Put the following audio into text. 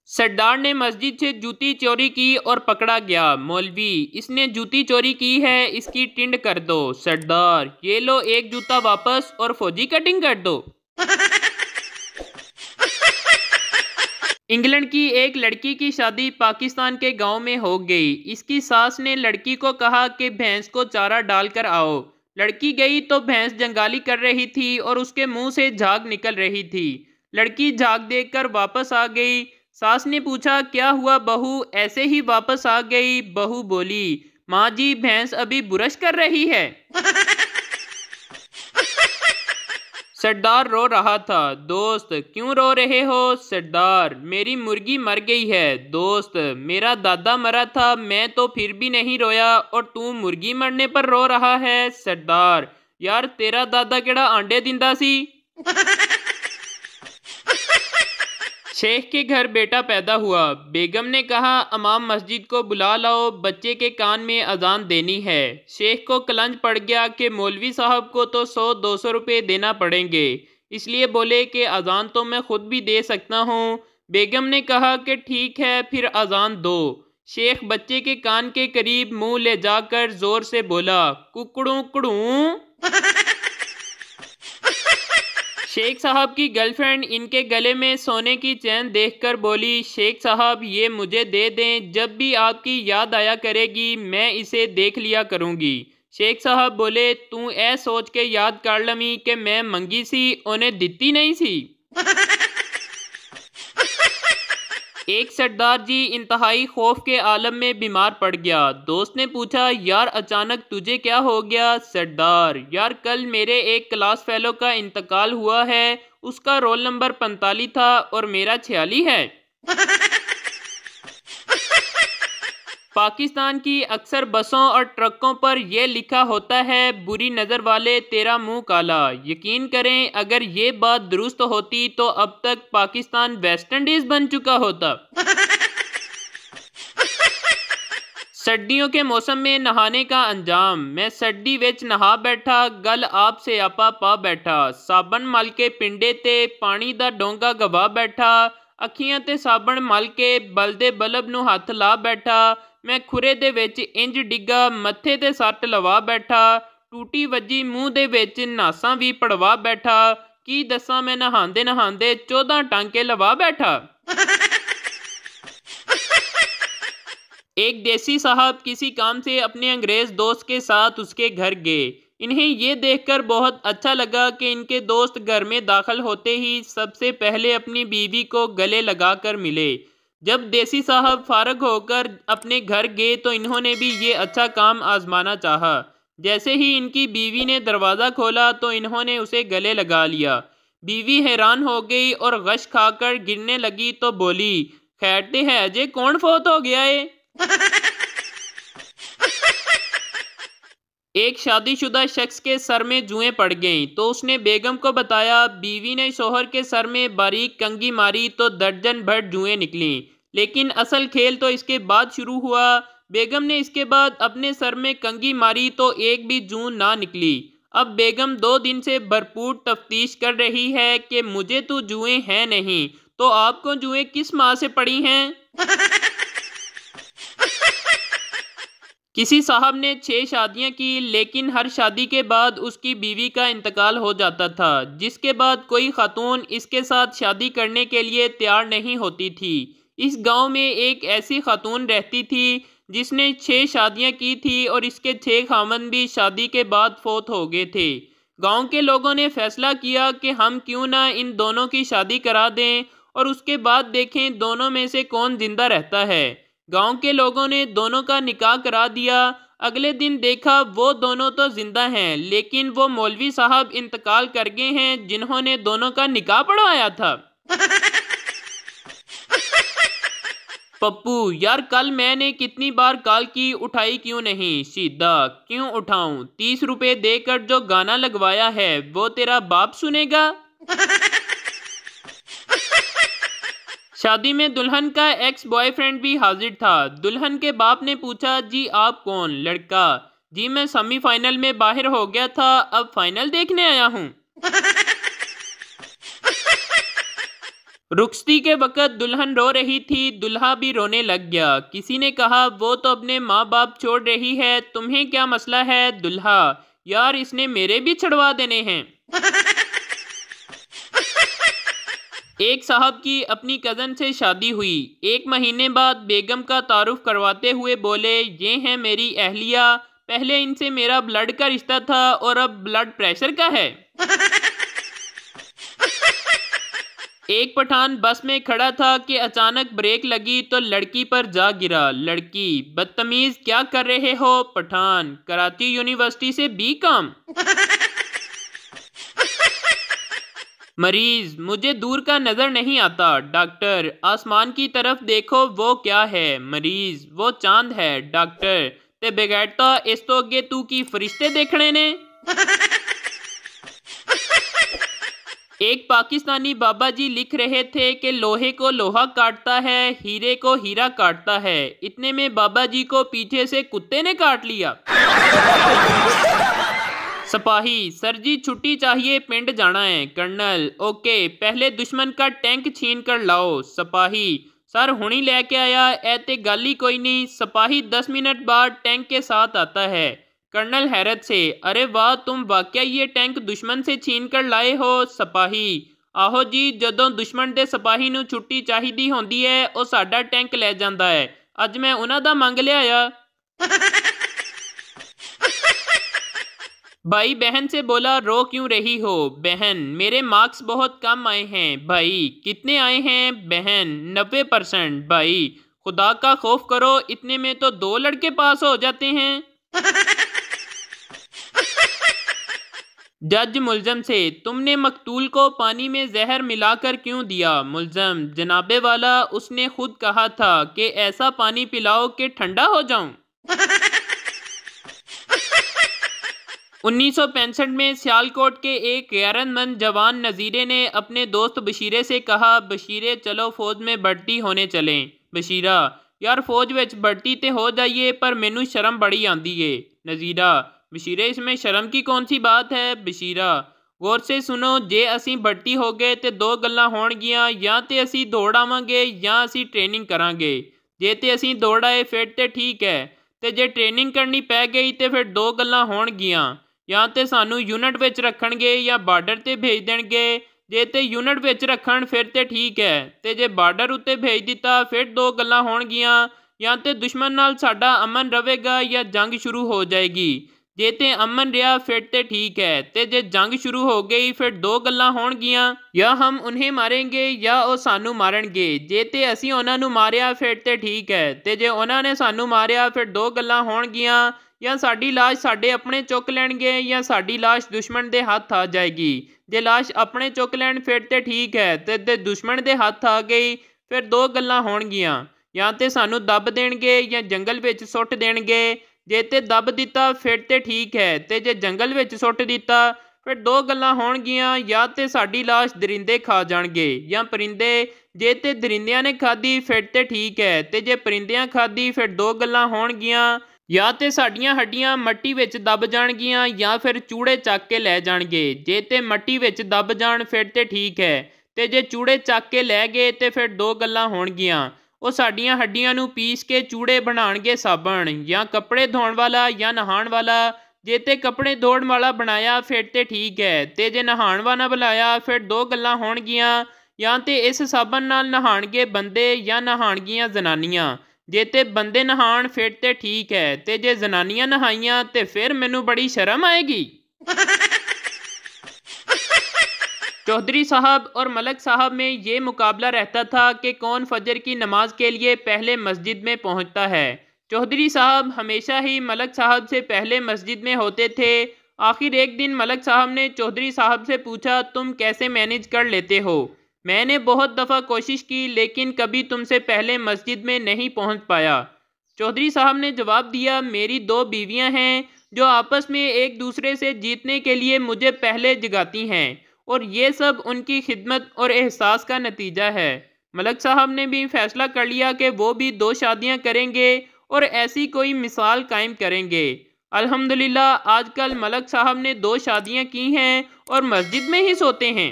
सरदार ने मस्जिद से जूती चोरी की और पकड़ा गया। मौलवी, इसने जूती चोरी की है, इसकी टिंड कर दो। सरदार, ये लो एक जूता वापस और फौजी कटिंग कर दो। इंग्लैंड की एक लड़की की शादी पाकिस्तान के गांव में हो गई। इसकी सास ने लड़की को कहा कि भैंस को चारा डालकर आओ। लड़की गई तो भैंस जंगाली कर रही थी और उसके मुंह से झाग निकल रही थी। लड़की झाग देखकर वापस आ गई। सास ने पूछा, क्या हुआ बहू, ऐसे ही वापस आ गई? बहू बोली, माँ जी, भैंस अभी बुरश कर रही है। सरदार रो रहा था। दोस्त, क्यों रो रहे हो? सरदार, मेरी मुर्गी मर गई है। दोस्त, मेरा दादा मरा था, मैं तो फिर भी नहीं रोया और तू मुर्गी मरने पर रो रहा है। सरदार, यार तेरा दादा केड़ा आंडे दिंदा सी। शेख के घर बेटा पैदा हुआ। बेगम ने कहा, इमाम मस्जिद को बुला लाओ, बच्चे के कान में अजान देनी है। शेख को कलंज पड़ गया कि मौलवी साहब को तो 100-200 रुपये देना पड़ेंगे, इसलिए बोले कि अजान तो मैं खुद भी दे सकता हूँ। बेगम ने कहा कि ठीक है, फिर अजान दो। शेख बच्चे के कान के करीब मुंह ले जाकर जोर से बोला, कुकड़ू कुड़ू। शेख साहब की गर्लफ्रेंड इनके गले में सोने की चैन देखकर बोली, शेख साहब ये मुझे दे दें, जब भी आपकी याद आया करेगी मैं इसे देख लिया करूंगी। शेख साहब बोले, तू ऐ सोच के याद कर लमी कि मैं मंगी सी, उन्हें दिती नहीं सी। एक सरदार जी इंतहाई खौफ के आलम में बीमार पड़ गया। दोस्त ने पूछा, यार अचानक तुझे क्या हो गया? सरदार, यार कल मेरे एक क्लास फेलो का इंतकाल हुआ है, उसका रोल नंबर 45 था और मेरा 46 है। पाकिस्तान की अक्सर बसों और ट्रकों पर यह लिखा होता है, बुरी नज़र वाले तेरा मुंह काला। यकीन करें, अगर ये बात दुरुस्त होती तो अब तक पाकिस्तान वेस्ट इंडीज बन चुका होता। सर्दियों के मौसम में नहाने का अंजाम। मैं सर्दी विच नहा बैठा, गल आप से आपा पा बैठा। साबन मल के पिंडे ते पानी दा डोंगा गवा बैठा। अखियां ते साबन मल के बलदे बल्ब नूं हथ ला बैठा। मैं खुरे दे विच इंज डिग्गा, मत्थे ते सट लवा बैठा। टूटी वजी मूँह दे विच नासां भी पड़वा बैठा। की दसां, मैं नहांदे नहांदे 14 टांके लवा बैठा। एक देसी साहब किसी काम से अपने अंग्रेज दोस्त के साथ उसके घर गए। इन्हें ये देखकर बहुत अच्छा लगा कि इनके दोस्त घर में दाखिल होते ही सबसे पहले अपनी बीवी को गले लगाकर मिले। जब देसी साहब फारग होकर अपने घर गए तो इन्होंने भी ये अच्छा काम आजमाना चाहा। जैसे ही इनकी बीवी ने दरवाज़ा खोला तो इन्होंने उसे गले लगा लिया। बीवी हैरान हो गई और गश खाकर गिरने लगी तो बोली, खैरते हैं अजय, कौन फोत हो गया है? एक शादीशुदा शख्स के सर में जुएं पड़ गईं तो उसने बेगम को बताया। बीवी ने शोहर के सर में बारीक कंघी मारी तो दर्जन भर जुएं निकली। लेकिन असल खेल तो इसके बाद शुरू हुआ। बेगम ने इसके बाद अपने सर में कंघी मारी तो एक भी जूं ना निकली। अब बेगम 2 दिन से भरपूर तफ्तीश कर रही है कि मुझे तो जुएं हैं नहीं, तो आपको जुएं किस माँ से पड़ी हैं? किसी साहब ने 6 शादियां की, लेकिन हर शादी के बाद उसकी बीवी का इंतकाल हो जाता था, जिसके बाद कोई खातून इसके साथ शादी करने के लिए तैयार नहीं होती थी। इस गांव में एक ऐसी खातून रहती थी जिसने 6 शादियां की थी और इसके 6 खामन भी शादी के बाद फोत हो गए थे। गांव के लोगों ने फैसला किया कि हम क्यों ना इन दोनों की शादी करा दें और उसके बाद देखें दोनों में से कौन जिंदा रहता है। गांव के लोगों ने दोनों का निकाह करा दिया। अगले दिन देखा वो दोनों तो जिंदा हैं, लेकिन वो मौलवी साहब इंतकाल कर गए हैं जिन्होंने दोनों का निकाह पढ़वाया था। पप्पू, यार कल मैंने कितनी बार कॉल की, उठाई क्यों नहीं? सीधा, क्यों उठाऊं? 30 रुपए देकर जो गाना लगवाया है वो तेरा बाप सुनेगा? शादी में दुल्हन का एक्स बॉयफ्रेंड भी हाजिर था। दुल्हन के बाप ने पूछा, जी आप कौन? लड़का, जी मैं सेमीफाइनल में बाहर हो गया था, अब फाइनल देखने आया हूँ। रुखसती के वक़्त दुल्हन रो रही थी, दूल्हा भी रोने लग गया। किसी ने कहा वो तो अपने माँ बाप छोड़ रही है, तुम्हें क्या मसला है? दूल्हा, यार इसने मेरे भी छुड़वा देने हैं। एक साहब की अपनी कज़न से शादी हुई। 1 महीने बाद बेगम का तारुफ करवाते हुए बोले, ये हैं मेरी अहलिया, पहले इनसे मेरा ब्लड का रिश्ता था और अब ब्लड प्रेशर का है। एक पठान बस में खड़ा था कि अचानक ब्रेक लगी तो लड़की पर जा गिरा। लड़की, बदतमीज क्या कर रहे हो? पठान, कराची यूनिवर्सिटी से बीकॉम। मरीज, मुझे दूर का नजर नहीं आता। डॉक्टर, आसमान की तरफ देखो, वो क्या है? मरीज, वो चांद है। डॉक्टर, ते बिगैरता इस तो अगे तू की फरिश्ते देखने ने। एक पाकिस्तानी बाबा जी लिख रहे थे कि लोहे को लोहा काटता है, हीरे को हीरा काटता है। इतने में बाबा जी को पीछे से कुत्ते ने काट लिया। सिपाही, सर जी छुट्टी चाहिए, पिंड जाना है। कर्नल, ओके, पहले दुश्मन का टैंक छीन कर लाओ। सिपाही, सर हुणी लेके आया, ऐते गल ही कोई नहीं। सिपाही 10 मिनट बाद टैंक के साथ आता है। कर्नल हैरत से, अरे वाह, तुम वाकया ये टैंक दुश्मन से छीन कर लाए हो? सिपाही, आहो जी, जदों दुश्मन दे सिपाही नूं छुट्टी चाहिदी होंदी है ਉਹ साडा टैंक ले जांदा है। अज मैं उन्हां दा मंग लिया। भाई बहन से बोला, रो क्यों रही हो? बहन, मेरे मार्क्स बहुत कम आए हैं। भाई, कितने आए हैं? बहन, 90%। भाई, खुदा का खौफ करो, इतने में तो 2 लड़के पास हो जाते हैं। जज मुल्जम से, तुमने मकतूल को पानी में जहर मिलाकर क्यों दिया? मुल्जम, जनाबे वाला, उसने खुद कहा था कि ऐसा पानी पिलाओ कि ठंडा हो जाऊं। 1965 में सियालकोट के एक गैरतमंद जवान नज़ीरे ने अपने दोस्त बशीरे से कहा, बशीरे चलो फौज में भर्ती होने चलें। बशीरा, यार फौज विच भर्ती ते हो जाइए पर मैनू शर्म बड़ी आंदी है। नज़ीरा, बशीरे इसमें शर्म की कौन सी बात है? बशीरा, गौर से सुनो, जे असी भर्ती हो गए तो 2 गल्लां होणगियां, या तो असी दौड़ आवांगे या असी ट्रेनिंग करांगे। जे ते असी दौड़ आए फिर तो ठीक है, तो जे ट्रेनिंग करनी पै गई तो फिर 2 गल्लां होणगियां, या तो सानू यूनिट विच रखणगे या बार्डर ते भेज देणगे। जे ते यूनिट विच रखण फिर तो ठीक है, तो जे बार्डर उत्ते भेज दिता फिर 2 गल्लां होणगियां, या तो दुश्मन नाल साडा अमन रहेगा या जंग शुरू हो जाएगी। जे ते अमन रहा फिर तो ठीक है, तो जे जंग शुरू हो गई फिर 2 गल्लां होणगियां, या हम उन्हें मारेंगे या वो सानू मारनगे। जे ते असी उन्हां नू मारिया फिर तो ठीक है, तो जे उन्हां ने सानू मारिया फिर 2 गल्लां होणगियां, या साडी लाश साडे अपने चुक लैणगे या साडी लाश दुश्मन दे हत्थ आ जाएगी। जे लाश अपने चुक लैण फिर तो ठीक है, तो जे दुश्मन दे हत्थ आ गई फिर 2 गल्लां होणगियां, या तो सानू दब देणगे या जंगल विच सुੱਟ देणगे। जे ते दब दिता फिर तो ठीक है, तो जे जंगल विच सुੱਟ दिता फिर 2 गल्लां होणगियां, या तो साडी लाश दरिंदे खा जाणगे या परिंदे। जे ते दरिंदियां ने खाधी फिर तो ठीक है, तो जे परिंदियां खाधी फिर 2 गल्लां होणगियां, या तो साडियां हड्डियां मट्टी विच दब जाणगियां या फिर चूड़े चक के लै जाणगे। जे ते मट्टी विच दब जाण फिर तो ठीक है, तो जे चूड़े चक के लै गए तो फिर 2 गल्लां होणगियां। ਉਹ ਸਾਡੀਆਂ ਹੱਡੀਆਂ ਨੂੰ ਪੀਸ ਕੇ ਚੂੜੇ ਬਣਾਉਣਗੇ ਸਾਬਣ ਜਾਂ ਕੱਪੜੇ ਧੋਣ ਵਾਲਾ ਜਾਂ ਨਹਾਉਣ ਵਾਲਾ। ਜੇ ਤੇ ਕੱਪੜੇ ਧੋਣ ਵਾਲਾ ਬਣਾਇਆ ਫਿਰ ਤੇ ਠੀਕ ਹੈ, ਤੇ ਜੇ ਨਹਾਉਣ ਵਾਲਾ ਬਣਾਇਆ ਫਿਰ 2 ਗੱਲਾਂ ਹੋਣਗੀਆਂ, ਜਾਂ ਤੇ ਇਸ ਸਾਬਣ ਨਾਲ ਨਹਾਉਣਗੇ ਬੰਦੇ ਜਾਂ ਨਹਾਉਣਗੀਆਂ ਜ਼ਨਾਨੀਆਂ। ਜੇ ਤੇ ਬੰਦੇ ਨਹਾਉਣ ਫਿਰ ਤੇ ਠੀਕ ਹੈ, ਤੇ ਜੇ ਜ਼ਨਾਨੀਆਂ ਨਹਾਈਆਂ ਤੇ ਫਿਰ ਮੈਨੂੰ ਬੜੀ ਸ਼ਰਮ ਆਏਗੀ। चौधरी साहब और मलक साहब में ये मुकाबला रहता था कि कौन फजर की नमाज के लिए पहले मस्जिद में पहुंचता है। चौधरी साहब हमेशा ही मलक साहब से पहले मस्जिद में होते थे। आखिर एक दिन मलक साहब ने चौधरी साहब से पूछा, तुम कैसे मैनेज कर लेते हो? मैंने बहुत दफ़ा कोशिश की लेकिन कभी तुमसे पहले मस्जिद में नहीं पहुंच पाया। चौधरी साहब ने जवाब दिया, मेरी 2 बीवियां हैं जो आपस में एक दूसरे से जीतने के लिए मुझे पहले जगाती हैं, और ये सब उनकी खिदमत और एहसास का नतीजा है। मलक साहब ने भी फैसला कर लिया कि वो भी 2 शादियां करेंगे और ऐसी कोई मिसाल कायम करेंगे। अल्हम्दुलिल्लाह आजकल मलक साहब ने 2 शादियां की हैं और मस्जिद में ही सोते हैं।